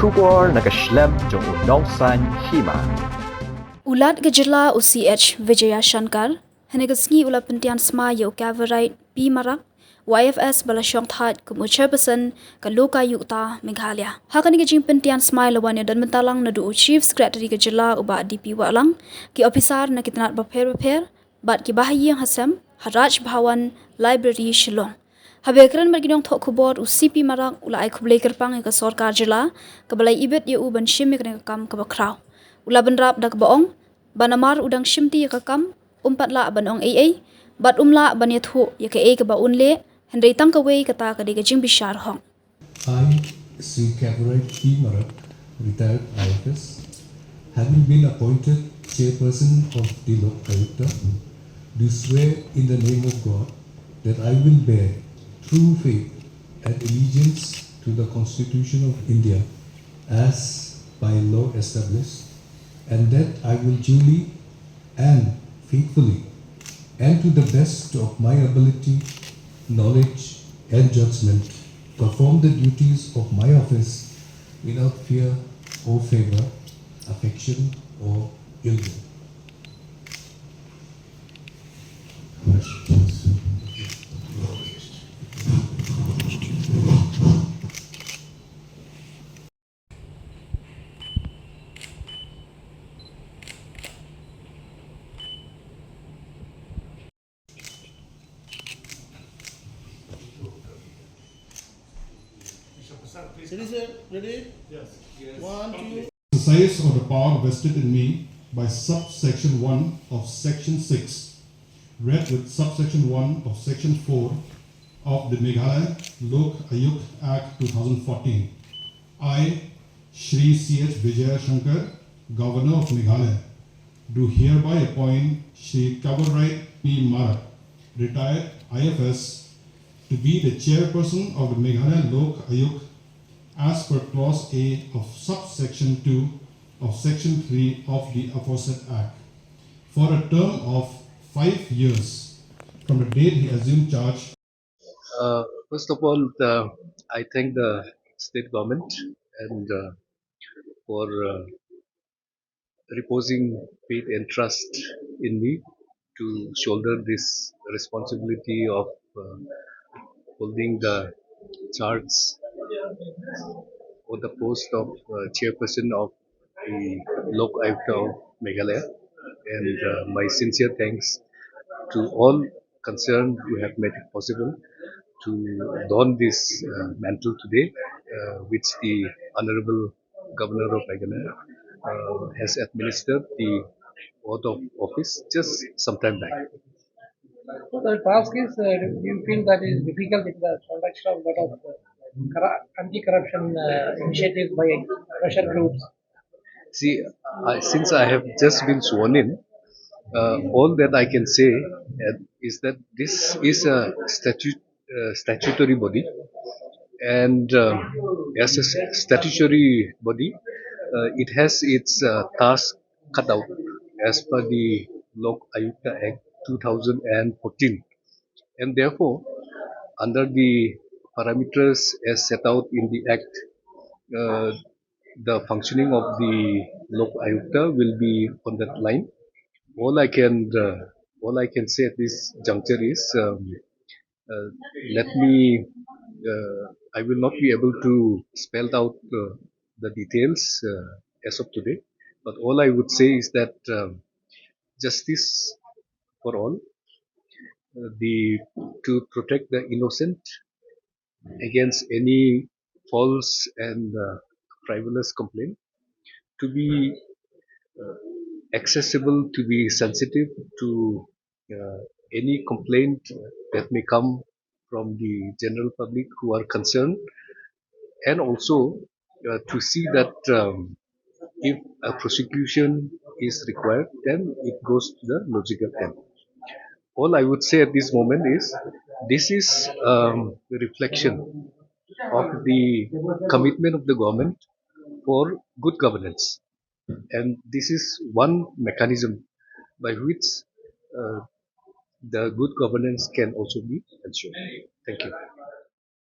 Trubor nakaslem jong unongsan Hima. Ulat ke Jylla UCH Vijaya Shankar, Henegasngi ula Pyntian Smai yo Caverite P Marak, YFS Balashong That kumu Chairperson ke Lokayukta Meghalaya. Hakani ke jing Pyntian Smai lawan dan mentalang nadu Chief Secretary ke Jylla uba DP walang, ki officer na kitnat baper, bat ki bahayi yang hasam, Haraj Bhawan Library Shillong. Habekran berginong thok kubor UCP Marak ula ai kublai kerpang ke Sorkar Jylla, ke balai ibet ye u ban shim ke kam ke bakrau. Ula benrap dak baong, banamar udang Shimti ya kam, la banong AA, bat umla ban yathu ya ke ba unle, hendai tang kawei kata ka de jing bishar hong. I, Sri Cabaret P. Marak, retired IFS, having been appointed Chairperson of the Lokayukta, do swear in the name of God that I will bear true faith and allegiance to the Constitution of India as by law established, and that I will duly and faithfully and to the best of my ability, knowledge and judgment perform the duties of my office without fear or favor, affection or ill will. Citizen, ready? Yes. 1, 2. Exercise of the power vested in me by subsection 1 of section 6, read with subsection 1 of section 4 of the Meghalaya Lokayukta Act 2014. I, Shri C.H. Vijaya Shankar, Governor of Meghalaya, do hereby appoint Shri Cabarite P. Marak, retired IFS, to be the chairperson of the Meghalaya Lokayukta as per clause A of subsection 2 of section 3 of the aforesaid act for a term of 5 years from the date he assumed charge. First of all, I thank the state government and for reposing faith and trust in me to shoulder this responsibility of holding the charge for the post of chairperson of the Lokayukta of Meghalaya. And my sincere thanks to all concerned who have made it possible to don this mantle today, which the Honorable Governor of Meghalaya has administered the oath of office just some time back. So the task is, do you feel that is difficult in the context of lot of anti-corruption initiatives by pressure groups? See, since I have just been sworn in, all that I can say is that this is a statutory body, and as a statutory body, it has its task cut out as per the Lokayukta Act 2014, and therefore, under the parameters as set out in the Act, uh, the functioning of the Lokayukta will be on that line. All I can say at this juncture is uh, let me. I will not be able to spell out the details as of today, but all I would say is that justice for all, the to protect the innocent against any false and frivolous complaint, to be accessible, to be sensitive to any complaint that may come from the general public who are concerned, and also to see that if a prosecution is required, then it goes to the logical end. All I would say at this moment is this is a reflection of the commitment of the government for good governance, and this is one mechanism by which uh, the good governance can also be ensured. Thank you.